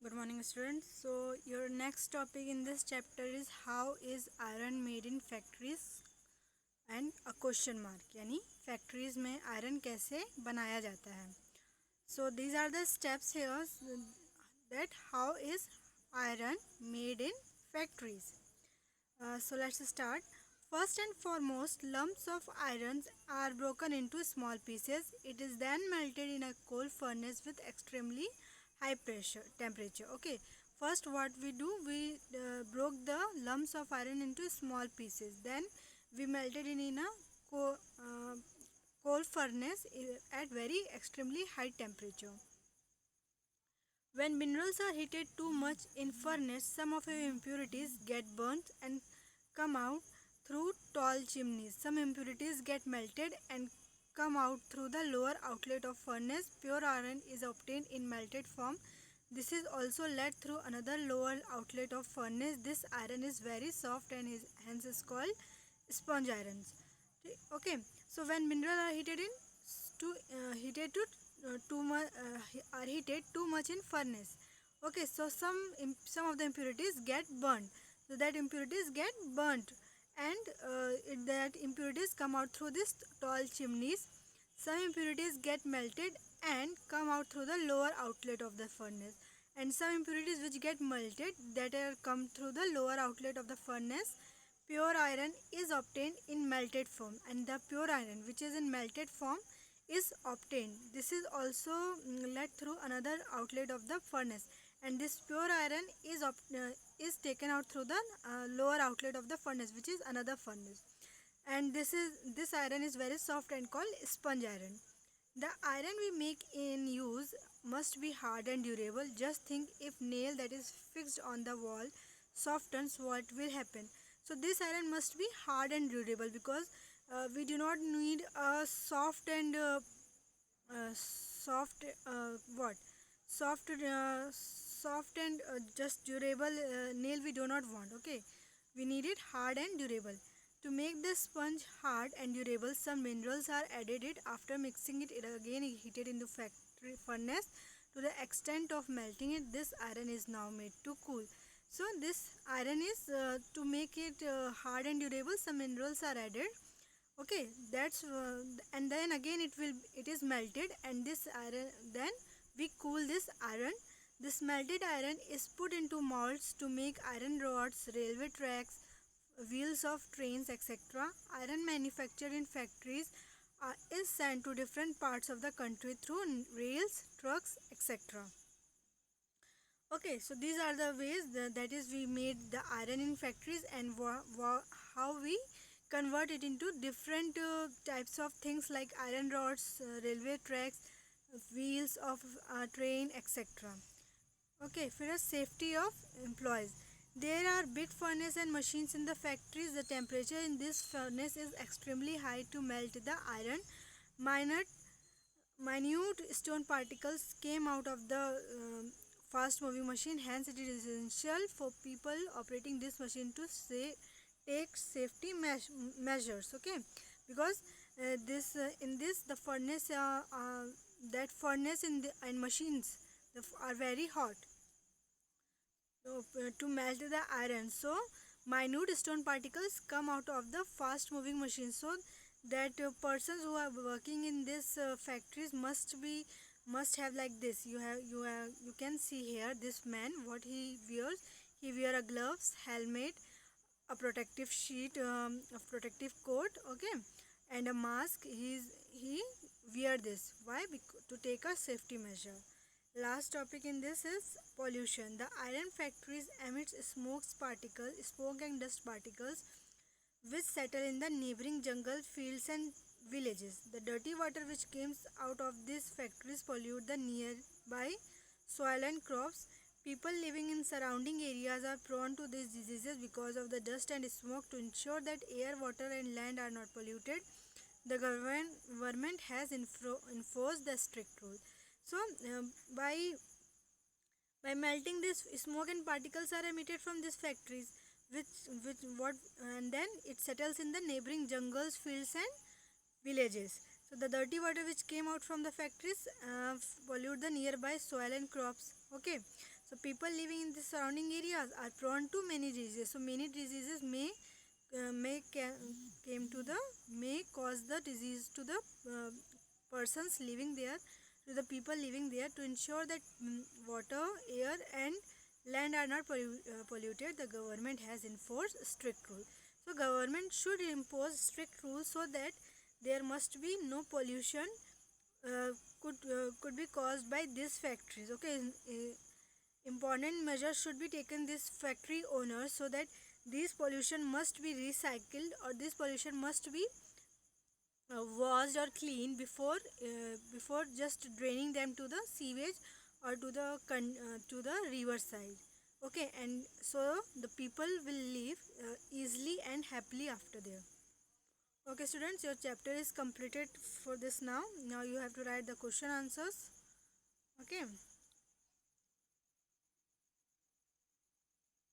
Good morning students. So your next topic in this chapter is how is iron made in factories and a question mark यानी factories में iron कैसे बनाया जाता है. So these are the steps here that how is iron made in factories. So let's start. First and foremost, lumps of iron are broken into small pieces. It is then melted in a coal furnace with extremely high pressure temperature. Okay, first what we do, we broke the lumps of iron into small pieces. Then we melted it in a coal furnace at very extremely high temperature. When minerals are heated too much in furnace, some of the impurities get burnt and come out through tall chimneys. Some impurities get melted and come out through the lower outlet of furnace. Pure iron is obtained in melted form. This is also led through another lower outlet of furnace. This iron is very soft and is hence is called sponge irons. Okay, so when minerals are heated to too much are heated too much in furnace. Okay, so some of the impurities get burnt. So that impurities get burnt and that impurities come out through this tall chimneys. Some impurities get melted and come out through the lower outlet of the furnace, and some impurities which get melted that are come through the lower outlet of the furnace. Pure iron is obtained in melted form, and the pure iron which is in melted form is obtained. This is also led through another outlet of the furnace, and this pure iron is taken out through the lower outlet of the furnace, which is another furnace. And this iron is very soft and called sponge iron. The iron we make in use must be hard and durable. Just think, if nail that is fixed on the wall softens, what will happen? So this iron must be hard and durable, because we do not need a soft and soft what soft and just durable nail we do not want. Okay, we need it hard and durable. To make the sponge hard and durable, some minerals are added it. After mixing it again heated in the factory furnace to the extent of melting it, this iron is now made to cool. So this iron is to make it hard and durable, some minerals are added. Okay, that's and then again it is melted, and this iron, then we cool this iron. This melted iron is put into molds to make iron rods, railway tracks, wheels of trains, etc. Iron manufactured in factories is sent to different parts of the country through rails, trucks, etc. Okay, so these are the ways that is we made the iron in factories, and how we convert it into different types of things like iron rods, railway tracks, wheels of train, etc. Okay, first, safety of employees. There are big furnace and machines in the factories. The temperature in this furnace is extremely high to melt the iron. Minute minute stone particles came out of the fast moving machine. Hence it is essential for people operating this machine to take safety measures. Okay, because this in this the furnace that furnace in the and machines are very hot, so, to melt the iron. So minute stone particles come out of the fast moving machine. So that persons who are working in this factories must have like this. You can see here this man what he wears. He wear a gloves, helmet, a protective sheet, a protective coat. Okay, and a mask. He wear this. Why? Because to take a safety measure. Last topic in this is pollution. The iron factories emits smoke and dust particles which settle in the neighboring jungle, fields and villages. The dirty water which comes out of these factories pollute the nearby soil and crops. People living in surrounding areas are prone to these diseases because of the dust and smoke. To ensure that air, water and land are not polluted, the government has enforced the strict rule. So by melting this, smoke and particles are emitted from these factories, which what and then it settles in the neighboring jungles, fields and villages. So the dirty water which came out from the factories pollute the nearby soil and crops. Okay, So people living in the surrounding areas are prone to many diseases. So many diseases may cause the disease to the persons living there, to the people living there. To ensure that water, air and land are not polluted, the government has enforced strict rules. So government should impose strict rules so that there must be no pollution uh, could be caused by these factories. Okay, important measures should be taken this factory owners, so that this pollution must be recycled, or this pollution must be washed or cleaned before just draining them to the sewage or to the river side. Okay, and so the people will live easily and happily after there. Okay students, your chapter is completed for this. Now you have to write the question answers. Okay.